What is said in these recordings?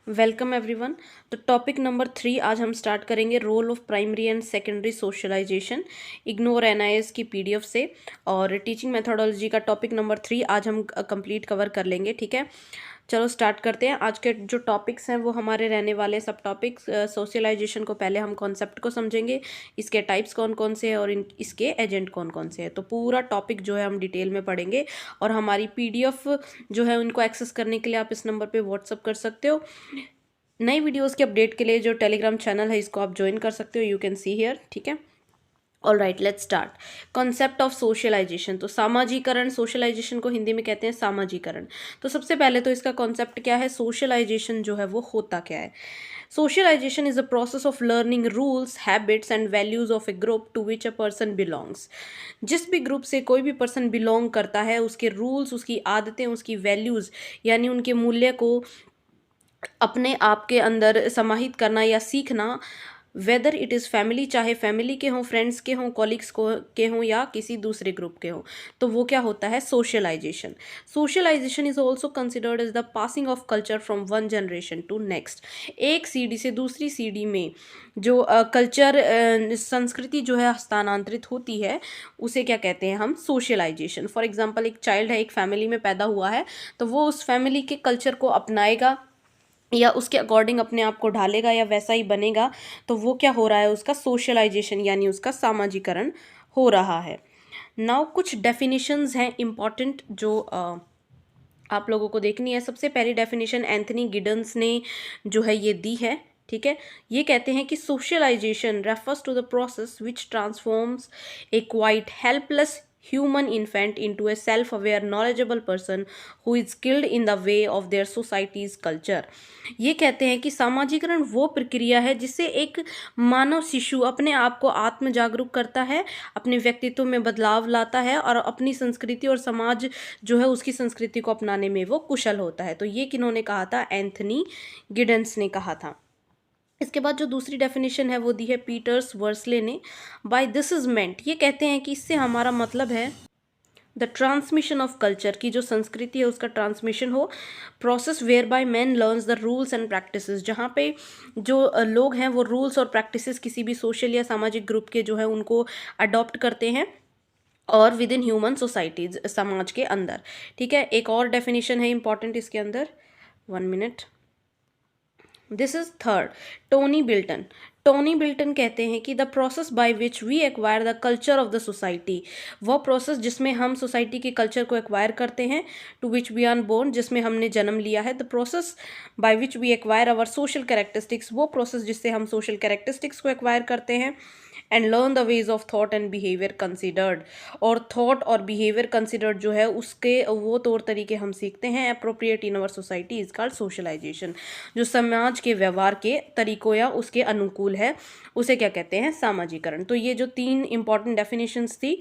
Welcome everyone. तो topic number 3 आज हम स्टार्ट करेंगे role of primary and secondary socialisation ignore NIS की पीडीएफ से। और टीचिंग मेथोडोलॉजी का टॉपिक नंबर 3 आज हम कंप्लीट कवर कर लेंगे। ठीक है, चलो स्टार्ट करते हैं। आज के जो टॉपिक्स हैं वो हमारे रहने वाले सब टॉपिक्स। सोशलाइजेशन को पहले हम कॉन्सेप्ट को समझेंगे, इसके टाइप्स कौन कौन से हैं और इसके एजेंट कौन कौन से हैं। तो पूरा टॉपिक जो है हम डिटेल में पढ़ेंगे और हमारी पीडीएफ जो है उनको एक्सेस करने के लिए आप इस नंबर पे व्हाट्सअप कर सकते हो। नई वीडियोस के अपडेट के लिए जो टेलीग्राम चैनल है इसको आप ज्वाइन कर सकते हो, यू कैन सी हियर। ठीक है, all right, let's start. Concept of socialisation, तो सामाजिकरण, सोशलाइजेशन को हिंदी में कहते हैं सामाजिकरण। तो सबसे पहले तो इसका कॉन्सेप्ट क्या है, सोशलाइजेशन जो है वो होता क्या है। Socialisation is a process of learning rules, habits and values of a group to which a person belongs. जिस भी ग्रुप से कोई भी पर्सन बिलोंग करता है, उसके रूल्स, उसकी आदतें, उसकी वैल्यूज यानी उनके मूल्य को अपने आप के अंदर समाहित करना या सीखना, वेदर इट इज़ फैमिली, चाहे फैमिली के हों, फ्रेंड्स के हों, कॉलिग्स को के हों या किसी दूसरे ग्रुप के हों, तो वो क्या होता है, socialisation. Socialisation is also considered as the passing of culture from one generation to next. एक सीढ़ी से दूसरी सीढ़ी में जो कल्चर, संस्कृति जो है हस्तांतरित होती है, उसे क्या कहते हैं हम, सोशलाइजेशन। फॉर एग्जाम्पल, एक चाइल्ड है, एक फैमिली में पैदा हुआ है, तो वो उस फैमिली के कल्चर को अपनाएगा या उसके अकॉर्डिंग अपने आप को ढालेगा या वैसा ही बनेगा, तो वो क्या हो रहा है, उसका सोशलाइजेशन यानी उसका सामाजिकरण हो रहा है। नाउ कुछ डेफिनेशंस हैं इम्पॉर्टेंट जो आप लोगों को देखनी है। सबसे पहली डेफिनेशन एंथनी गिडन्स ने जो है ये दी है। ठीक है, ये कहते हैं कि socialisation refers to the process which transforms a quite helpless human infant into a self-aware knowledgeable person who is skilled in the way of their society's culture। ये कहते हैं कि सामाजिकरण वो प्रक्रिया है जिससे एक मानव शिशु अपने आप को आत्म जागरूक करता है, अपने व्यक्तित्व में बदलाव लाता है और अपनी संस्कृति और समाज जो है उसकी संस्कृति को अपनाने में वो कुशल होता है। तो ये किन्होंने कहा था, एंथनी गिडन्स ने कहा था। इसके बाद जो दूसरी डेफिनेशन है वो दी है पीटर्स वर्सले ने। बाय दिस इज मेंट, ये कहते हैं कि इससे हमारा मतलब है द ट्रांसमिशन ऑफ कल्चर, की जो संस्कृति है उसका ट्रांसमिशन हो, process whereby man learns the rules and practices, जहाँ पे जो लोग हैं वो रूल्स और प्रैक्टिसेस किसी भी सोशल या सामाजिक ग्रुप के जो है उनको अडॉप्ट करते हैं और विद इन ह्यूमन सोसाइटीज, समाज के अंदर। ठीक है, एक और डेफिनेशन है इंपॉर्टेंट इसके अंदर, 1 minute, this is third, Tony Bilton. Tony Bilton कहते हैं कि the process by which we acquire the culture of the society, वह प्रोसेस जिसमें हम सोसाइटी के कल्चर को एक्वायर करते हैं, to which we are born, जिसमें हमने जन्म लिया है, the process by which we acquire our social characteristics, वो प्रोसेस जिससे हम सोशल कैरेक्टरिस्टिक्स को एक्वायर करते हैं, and learn the ways of thought and behaviour considered, और थॉट और बिहेवियर कंसिडर्ड जो है उसके वो तौर तरीके हम सीखते हैं, appropriate in our society is called socialisation. जो समाज के व्यवहार के तरीकों या उसके अनुकूल है उसे क्या कहते हैं, सामाजिकरण। तो ये जो 3 इंपॉर्टेंट डेफिनेशंस थी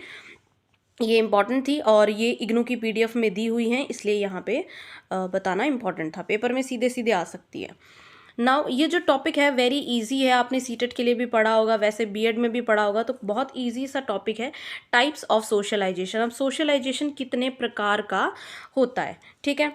ये इंपॉर्टेंट थी और ये इग्नू की पीडीएफ में दी हुई हैं, इसलिए यहाँ पे बताना इंपॉर्टेंट था, पेपर में सीधे सीधे आ सकती है। नाउ ये जो टॉपिक है वेरी इजी है, आपने सीटेट के लिए भी पढ़ा होगा, वैसे बीएड में भी पढ़ा होगा, तो बहुत इजी सा टॉपिक है, टाइप्स ऑफ सोशलाइजेशन। अब सोशलाइजेशन कितने प्रकार का होता है, ठीक है।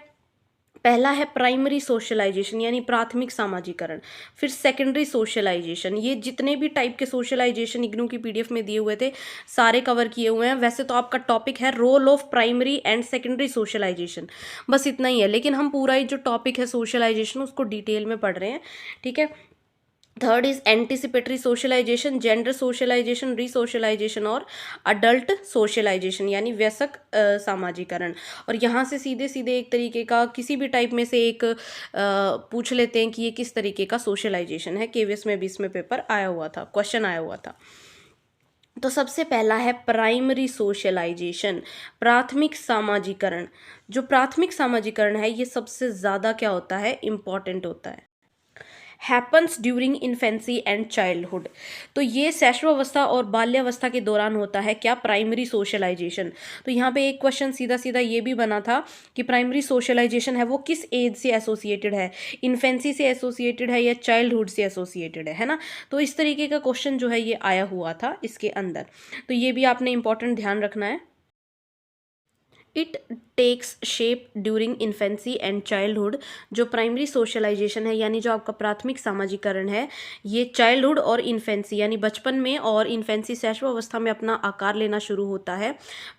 पहला है प्राइमरी सोशलाइजेशन यानी प्राथमिक सामाजिकरण, फिर सेकेंडरी सोशलाइजेशन, ये जितने भी टाइप के सोशलाइजेशन इग्नू की पीडीएफ में दिए हुए थे सारे कवर किए हुए हैं। वैसे तो आपका टॉपिक है role of primary and secondary socialization, बस इतना ही है, लेकिन हम पूरा ही जो टॉपिक है सोशलाइजेशन उसको डिटेल में पढ़ रहे हैं। ठीक है, third is anticipatory socialisation, gender socialisation, resocialisation और अडल्ट सोशलाइजेशन यानी वयस्क सामाजिकरण। और यहाँ से सीधे सीधे एक तरीके का किसी भी टाइप में से एक पूछ लेते हैं कि ये किस तरीके का सोशलाइजेशन है, केवीएस में भी इसमें पेपर आया हुआ था, क्वेश्चन आया हुआ था। तो सबसे पहला है प्राइमरी सोशलाइजेशन, प्राथमिक सामाजिकरण। जो प्राथमिक सामाजिकरण है ये सबसे ज़्यादा क्या होता है, इम्पॉर्टेंट होता है, happens during infancy and childhood. तो ये शैशवावस्था और बाल्यावस्था के दौरान होता है क्या, प्राइमरी सोशलाइजेशन। तो यहाँ पे एक क्वेश्चन सीधा सीधा ये भी बना था कि प्राइमरी सोशलाइजेशन है वो किस एज से एसोसिएटेड है, इन्फेंसी से एसोसिएटेड है या चाइल्डहुड से एसोसिएटेड है ना। तो इस तरीके का क्वेश्चन जो है ये आया हुआ था इसके अंदर, तो ये भी आपने इंपॉर्टेंट ध्यान रखना है। It takes shape during infancy and childhood. जो प्राइमरी सोशलाइजेशन है यानी जो आपका प्राथमिक सामाजिकरण है, ये चाइल्डहुड और इन्फेंसी यानी बचपन में और इन्फेंसी शैशवावस्था में अपना आकार लेना शुरू होता है।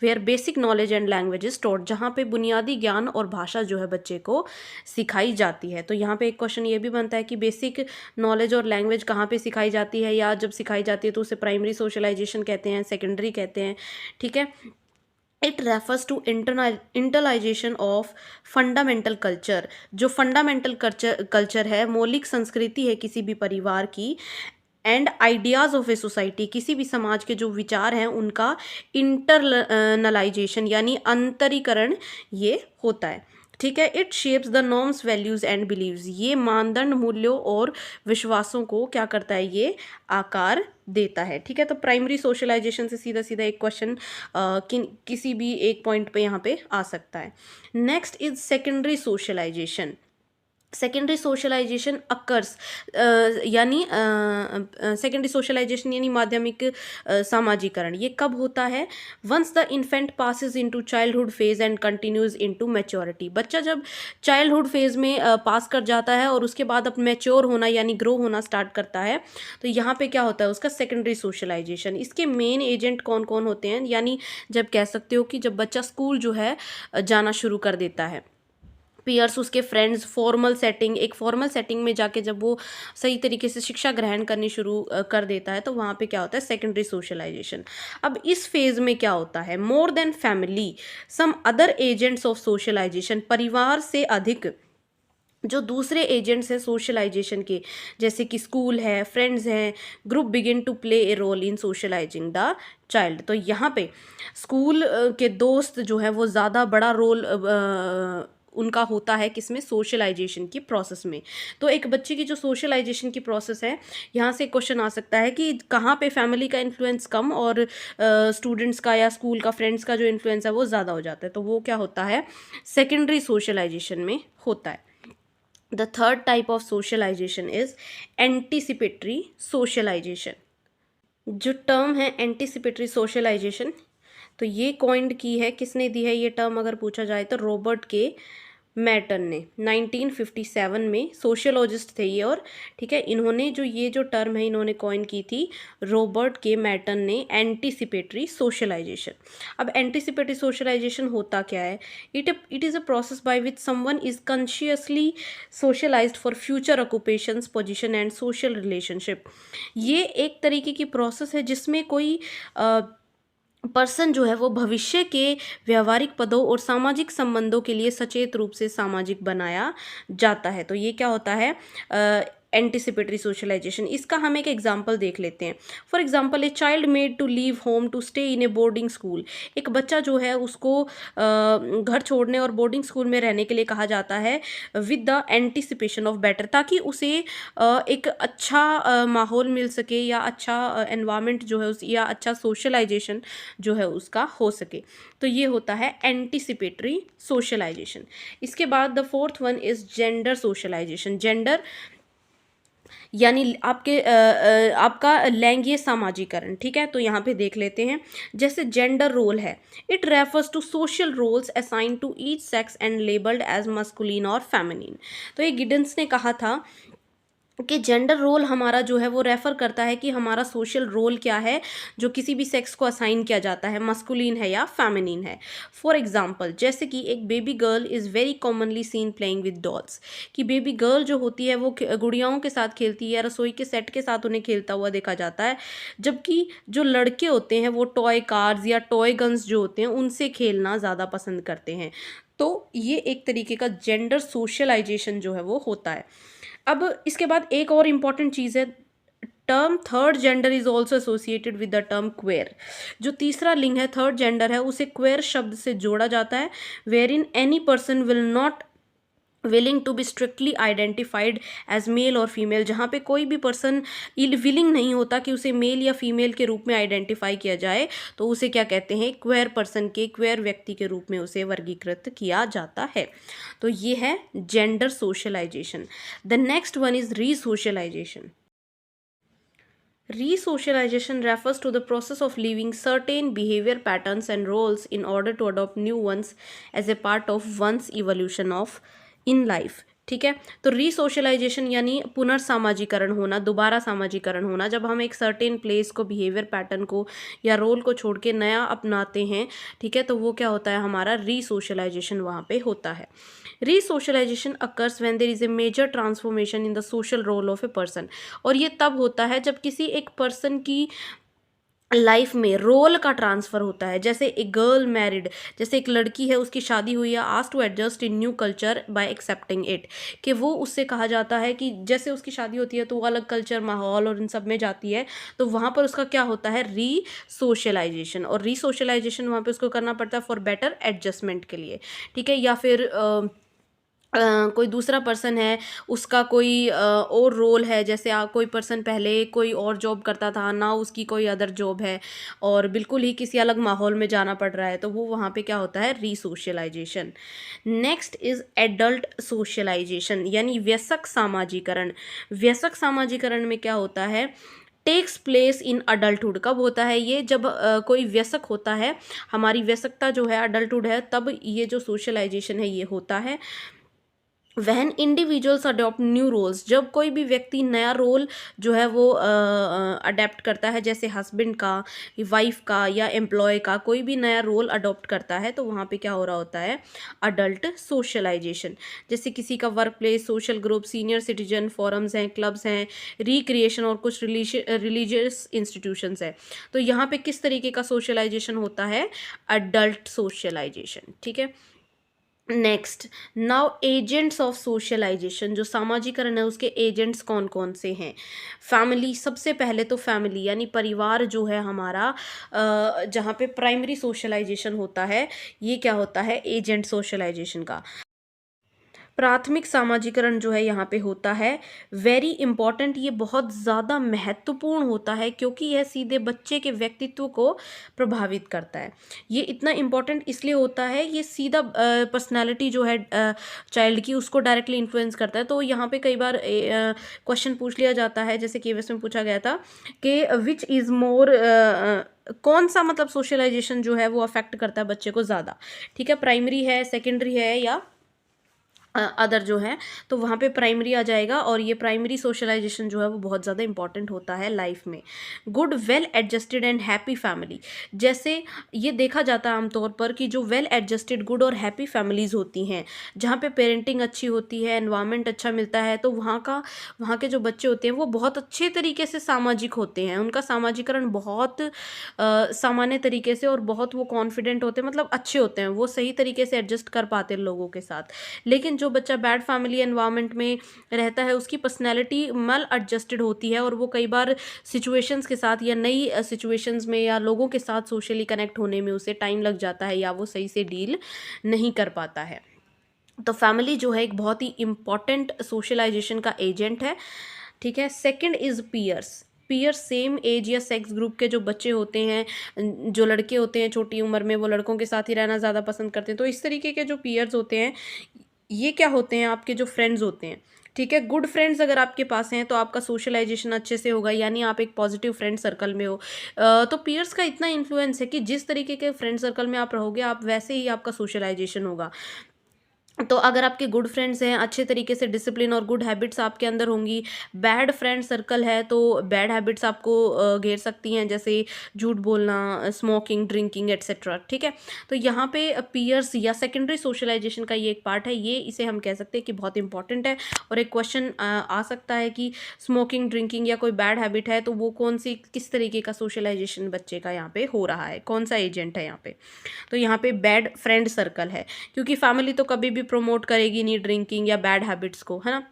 Where basic knowledge and language is taught, जहाँ पे बुनियादी ज्ञान और भाषा जो है बच्चे को सिखाई जाती है। तो यहाँ पे एक क्वेश्चन ये भी बनता है कि बेसिक नॉलेज और लैंग्वेज कहाँ पे सिखाई जाती है, या जब सिखाई जाती है तो उसे प्राइमरी सोशलाइजेशन कहते हैं, सेकेंडरी कहते हैं। ठीक है, it refers to internalisation of fundamental culture. जो फंडामेंटल कल्चर है, मौलिक संस्कृति है किसी भी परिवार की, and ideas of a society, किसी भी समाज के जो विचार हैं उनका इंटरनलाइजेशन यानी अंतरीकरण ये होता है। ठीक है, it shapes the norms values and beliefs, ये मानदंड, मूल्यों और विश्वासों को क्या करता है, ये आकार देता है। ठीक है, तो प्राइमरी सोशलाइजेशन से सीधा सीधा एक क्वेश्चन किसी भी एक पॉइंट पे यहाँ पे आ सकता है। Next is secondary socialization. Secondary socialization occurs यानी सेकेंडरी सोशलाइजेशन यानी माध्यमिक सामाजिकरण, ये कब होता है? Once the infant passes into childhood phase and continues into maturity. बच्चा जब चाइल्डहुड फेज में पास कर जाता है और उसके बाद अब मैच्योर होना यानी ग्रो होना स्टार्ट करता है, तो यहाँ पे क्या होता है उसका सेकेंडरी सोशलाइजेशन। इसके मेन एजेंट कौन कौन होते हैं, यानी जब कह सकते हो कि जब बच्चा स्कूल जो है जाना शुरू कर देता है, पीयर्स, उसके फ्रेंड्स, फॉर्मल सेटिंग, एक फॉर्मल सेटिंग में जाके जब वो सही तरीके से शिक्षा ग्रहण करनी शुरू कर देता है, तो वहाँ पे क्या होता है, सेकेंडरी सोशलाइजेशन। अब इस फेज में क्या होता है, more than family some other agents of socialization, परिवार से अधिक जो दूसरे एजेंट्स हैं सोशलाइजेशन के, जैसे कि स्कूल है, फ्रेंड्स हैं, group begin to play a role in socializing the child. तो यहाँ पे स्कूल के दोस्त जो है वो ज़्यादा बड़ा रोल उनका होता है किसमें, सोशलाइजेशन की प्रोसेस में। तो एक बच्चे की जो सोशलाइजेशन की प्रोसेस है, यहाँ से क्वेश्चन आ सकता है कि कहाँ पे फैमिली का इन्फ्लुएंस कम और स्टूडेंट्स का या स्कूल का, फ्रेंड्स का जो इन्फ्लुएंस है वो ज़्यादा हो जाता है, तो वो क्या होता है, सेकेंडरी सोशलाइजेशन में होता है। The third type of socialization is anticipatory socialization। जो टर्म है एंटीसिपेटरी सोशलाइजेशन, तो ये कॉइंड की है, किसने दी है ये टर्म अगर पूछा जाए तो रॉबर्ट के मैटन ने 1957 में, सोशियोलॉजिस्ट थे ये। और ठीक है, इन्होंने जो ये जो टर्म है इन्होंने कॉइन की थी रॉबर्ट के मैटन ने, एंटीसिपेटरी सोशलाइजेशन। अब एंटीसिपेटरी सोशलाइजेशन होता क्या है, it is a process by which someone is consciously socialised for future occupations, position and social relationship. ये एक तरीके की प्रोसेस है जिसमें कोई पर्सन जो है वो भविष्य के व्यवहारिक पदों और सामाजिक संबंधों के लिए सचेत रूप से सामाजिक बनाया जाता है। तो ये क्या होता है, एंटीसिपेटरी सोशलाइजेशन। इसका हम एक एग्जांपल देख लेते हैं। For example, a child made to leave home to stay in a boarding school. एक बच्चा जो है उसको घर छोड़ने और बोर्डिंग स्कूल में रहने के लिए कहा जाता है with the anticipation of better, ताकि उसे एक अच्छा माहौल मिल सके या अच्छा एनवायरनमेंट जो है उस, या अच्छा सोशलाइजेशन जो है उसका हो सके। तो ये होता है एंटीसिपेटरी सोशलाइजेशन। इसके बाद the fourth one is gender socialization. Gender यानी आपका लैंगिक सामाजिकरण। ठीक है, तो यहाँ पे देख लेते हैं, जैसे जेंडर रोल है, it refers to social roles assign to each sex and labelled as masculine और फेमिनिन। तो ये गिडन्स ने कहा था कि जेंडर रोल हमारा जो है वो रेफ़र करता है कि हमारा सोशल रोल क्या है जो किसी भी सेक्स को असाइन किया जाता है, मस्कुलिन है या फेमिनिन है। फॉर एग्जांपल, जैसे कि एक baby girl is very commonly seen playing with dolls, कि बेबी गर्ल जो होती है वो गुड़ियाओं के साथ खेलती है, रसोई के सेट के साथ उन्हें खेलता हुआ देखा जाता है, जबकि जो लड़के होते हैं वो टॉय कार्स या टॉय गन्स जो होते हैं उनसे खेलना ज़्यादा पसंद करते हैं। तो ये एक तरीके का जेंडर सोशलाइजेशन जो है वो होता है। अब इसके बाद एक और इम्पॉर्टेंट चीज़ है, term third gender is also associated with the term queer. जो तीसरा लिंग है, थर्ड जेंडर है, उसे क्वेयर शब्द से जोड़ा जाता है, where in any person will not willing to be strictly identified as male और फीमेल, जहाँ पे कोई भी पर्सन विलिंग नहीं होता कि उसे मेल या फीमेल के रूप में आइडेंटिफाई किया जाए, तो उसे क्या कहते हैं, क्वेयर पर्सन के, क्वेयर व्यक्ति के रूप में उसे वर्गीकृत किया जाता है। तो ये है gender socialisation. The next one is resocialisation. Resocialization refers to the process of leaving certain behavior patterns and roles in order to adopt new ones as a part of one's evolution of in life. ठीक है, तो रीसोशलाइजेशन यानी पुनर्सामाजिकरण होना, दोबारा सामाजिकरण होना, जब हम एक सर्टेन प्लेस को, बिहेवियर पैटर्न को या रोल को छोड़ के नया अपनाते हैं, ठीक है, तो वो क्या होता है, हमारा रीसोशलाइजेशन वहाँ पे होता है. Resocialisation occurs when there is a major transformation in the social role of a person. और ये तब होता है जब किसी एक पर्सन की लाइफ में रोल का ट्रांसफ़र होता है. जैसे एक गर्ल मैरिड, जैसे एक लड़की है, उसकी शादी हुई है, asked to adjust in new culture by accepting it, कि वो, उससे कहा जाता है कि जैसे उसकी शादी होती है तो वो अलग कल्चर, माहौल और इन सब में जाती है, तो वहाँ पर उसका क्या होता है, रीसोशलाइजेशन. और रीसोशलाइजेशन वहाँ पे उसको करना पड़ता है फॉर बेटर एडजस्टमेंट के लिए. ठीक है, या फिर कोई दूसरा पर्सन है, उसका कोई और रोल है, जैसे कोई पर्सन पहले कोई और जॉब करता था, ना उसकी कोई अदर जॉब है और बिल्कुल ही किसी अलग माहौल में जाना पड़ रहा है, तो वो वहाँ पे क्या होता है, रीसोशलाइजेशन. नेक्स्ट इज एडल्ट सोशलाइजेशन यानी वयस्क सामाजिकरण. वयस्क सामाजिकरण में क्या होता है, टेक्स प्लेस इन अडल्टहुड. कब होता है ये, जब कोई वयस्क होता है, हमारी वयस्कता जो है, अडल्टहुड है, तब ये जो सोशलाइजेशन है ये होता है. When individuals adopt new roles, जब कोई भी व्यक्ति नया रोल जो है वो अडेप्ट करता है, जैसे हस्बैंड का, वाइफ का या एम्प्लॉय का, कोई भी नया रोल अडॉप्ट करता है, तो वहाँ पे क्या हो रहा होता है, अडल्ट सोशलाइजेशन. जैसे किसी का work place, social group, senior citizen, forums हैं, क्लब्स हैं, रिक्रिएशन और कुछ रिलीजियस इंस्टीट्यूशंस है, तो यहाँ पे किस तरीके का सोशलाइजेशन होता है, अडल्ट सोशलाइजेशन. ठीक है. Next, now agents of socialization. जो सामाजिकरण है उसके एजेंट्स कौन कौन से हैं. फैमिली, सबसे पहले तो फैमिली यानी परिवार जो है हमारा, जहाँ पे प्राइमरी सोशलाइजेशन होता है, ये क्या होता है, एजेंट सोशलाइजेशन का. प्राथमिक सामाजिकरण जो है यहाँ पे होता है, वेरी इंपॉर्टेंट, ये बहुत ज़्यादा महत्वपूर्ण होता है क्योंकि यह सीधे बच्चे के व्यक्तित्व को प्रभावित करता है. ये इतना इम्पॉर्टेंट इसलिए होता है, ये सीधा पर्सनालिटी जो है चाइल्ड की, उसको डायरेक्टली इन्फ्लुएंस करता है. तो यहाँ पे कई बार क्वेश्चन पूछ लिया जाता है, जैसे केवीएस में पूछा गया था कि विच इज़ मोर, कौन सा मतलब सोशलाइजेशन जो है वो अफेक्ट करता है बच्चे को ज़्यादा. ठीक है, प्राइमरी है, सेकेंडरी है या अदर जो है, तो वहाँ पे प्राइमरी आ जाएगा. और ये प्राइमरी सोशलाइजेशन जो है वो बहुत ज़्यादा इंपॉर्टेंट होता है लाइफ में. Good well adjusted and happy family, जैसे ये देखा जाता है आमतौर पर कि जो वेल एडजस्टेड, गुड और हैप्पी फैमिलीज़ होती हैं, जहाँ पे पेरेंटिंग अच्छी होती है, एनवायरनमेंट अच्छा मिलता है, तो वहाँ के जो बच्चे होते हैं वो बहुत अच्छे तरीके से सामाजिक होते हैं. उनका सामाजिकरण बहुत सामान्य तरीके से, और बहुत वो कॉन्फिडेंट होते हैं, मतलब अच्छे होते हैं, वो सही तरीके से एडजस्ट कर पाते हैं लोगों के साथ. लेकिन जो बच्चा बैड फैमिली एनवायरनमेंट में रहता है, उसकी पर्सनैलिटी मल एडजस्टेड होती है, और वो कई बार सिचुएशंस के साथ या नई सिचुएशंस में या लोगों के साथ सोशली कनेक्ट होने में उसे टाइम लग जाता है, या वो सही से डील नहीं कर पाता है. तो फैमिली जो है एक बहुत ही इम्पॉर्टेंट सोशलाइजेशन का एजेंट है. ठीक है. Second is peers. Peer same age या सेक्स ग्रुप के जो बच्चे होते हैं, जो लड़के होते हैं छोटी उम्र में, वो लड़कों के साथ ही रहना ज़्यादा पसंद करते हैं. तो इस तरीके के जो पीयर्स होते हैं, ये क्या होते हैं, आपके जो फ्रेंड्स होते हैं. ठीक है. गुड फ्रेंड्स अगर आपके पास हैं तो आपका सोशलाइजेशन अच्छे से होगा, यानी आप एक पॉजिटिव फ्रेंड सर्कल में हो. तो पीयर्स का इतना इन्फ्लुएंस है कि जिस तरीके के फ्रेंड सर्कल में आप रहोगे, आप वैसे ही आपका सोशलाइजेशन होगा. तो अगर आपके गुड फ्रेंड्स हैं, अच्छे तरीके से डिसिप्लिन और गुड हैबिट्स आपके अंदर होंगी. बैड फ्रेंड सर्कल है तो बैड हैबिट्स आपको घेर सकती हैं, जैसे झूठ बोलना, स्मोकिंग, ड्रिंकिंग एट्सेट्रा. ठीक है. तो यहाँ पे पीयर्स या सेकेंडरी सोशलाइजेशन का ये एक पार्ट है, ये इसे हम कह सकते हैं कि बहुत इंपॉर्टेंट है. और एक क्वेश्चन आ सकता है कि स्मोकिंग, ड्रिंकिंग या कोई बैड हैबिट है तो वो कौन सी, किस तरीके का सोशलाइजेशन बच्चे का यहाँ पे हो रहा है, कौन सा एजेंट है यहाँ पे. तो यहाँ पे बैड फ्रेंड सर्कल है, क्योंकि फैमिली तो कभी भी प्रमोट करेगी नहीं ड्रिंकिंग या बैड हैबिट्स को, है ना.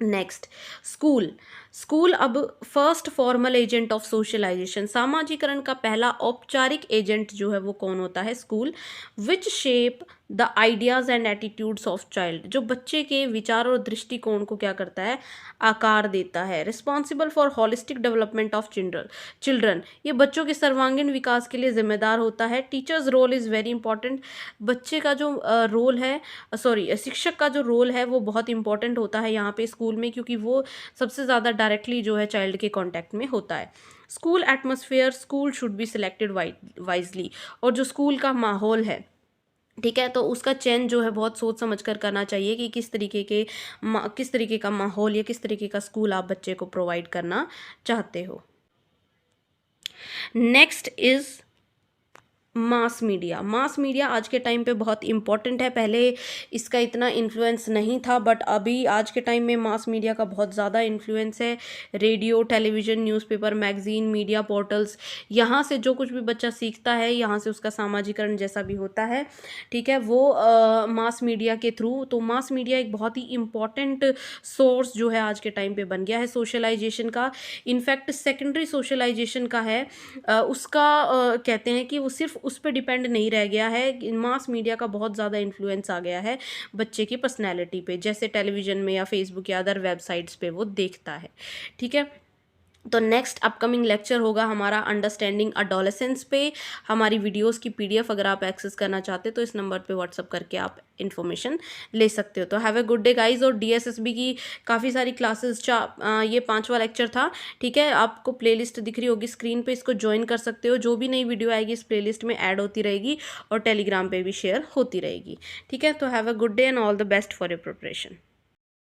Next, school. स्कूल अब first formal agent of socialisation. सामाजिकरण का पहला औपचारिक एजेंट जो है वो कौन होता है, school. Which shape the ideas and attitudes of child, जो बच्चे के विचार और दृष्टिकोण को क्या करता है, आकार देता है। Responsible for holistic development of children, ये बच्चों के सर्वांगीण विकास के लिए जिम्मेदार होता है। Teachers role is very important, बच्चे का जो रोल है, शिक्षक का जो रोल है वो बहुत इंपॉर्टेंट होता है यहाँ पे स्कूल में, क्योंकि वो सबसे ज़्यादा डायरेक्टली जो है चाइल्ड के कॉन्टैक्ट में होता है। School atmosphere, school should be selected wisely, और जो स्कूल का माहौल है, ठीक है, तो उसका चयन जो है बहुत सोच समझ कर करना चाहिए कि किस तरीके का माहौल या किस तरीके का स्कूल आप बच्चे को प्रोवाइड करना चाहते हो। Next is mass media. Mass media आज के टाइम पे बहुत इम्पॉर्टेंट है, पहले इसका इतना इन्फ्लुएंस नहीं था, बट अभी आज के टाइम में मास मीडिया का बहुत ज़्यादा इन्फ्लुएंस है। Radio, television, newspaper, magazine, media portals, यहाँ से जो कुछ भी बच्चा सीखता है, यहाँ से उसका सामाजिकरण जैसा भी होता है, ठीक है, वो मास मीडिया के थ्रू। तो मास मीडिया एक बहुत ही इम्पॉर्टेंट सोर्स जो है आज के टाइम पे बन गया है सोशलाइजेशन का। इनफैक्ट सेकेंडरी सोशलाइजेशन का है, उसका कहते हैं कि वो सिर्फ उस पर डिपेंड नहीं रह गया है, मास मीडिया का बहुत ज़्यादा इन्फ्लुएंस आ गया है बच्चे की पर्सनैलिटी पे, जैसे टेलीविज़न में या फेसबुक या अदर वेबसाइट्स पे वो देखता है, ठीक है। तो नेक्स्ट अपकमिंग लेक्चर होगा हमारा अंडरस्टैंडिंग अडोलेसेंस पे। हमारी वीडियोस की पीडीएफ अगर आप एक्सेस करना चाहते हो तो इस नंबर पे व्हाट्सअप करके आप इन्फॉर्मेशन ले सकते हो। तो have a good day guys. और डीएसएसबी की काफ़ी सारी क्लासेस, ये 5वां लेक्चर था, ठीक है, आपको प्लेलिस्ट दिख रही होगी स्क्रीन पे, इसको ज्वाइन कर सकते हो। जो भी नई वीडियो आएगी इस प्लेलिस्ट में ऐड होती रहेगी और टेलीग्राम पे भी शेयर होती रहेगी, ठीक है। तो have a good day and all the best for your preparation.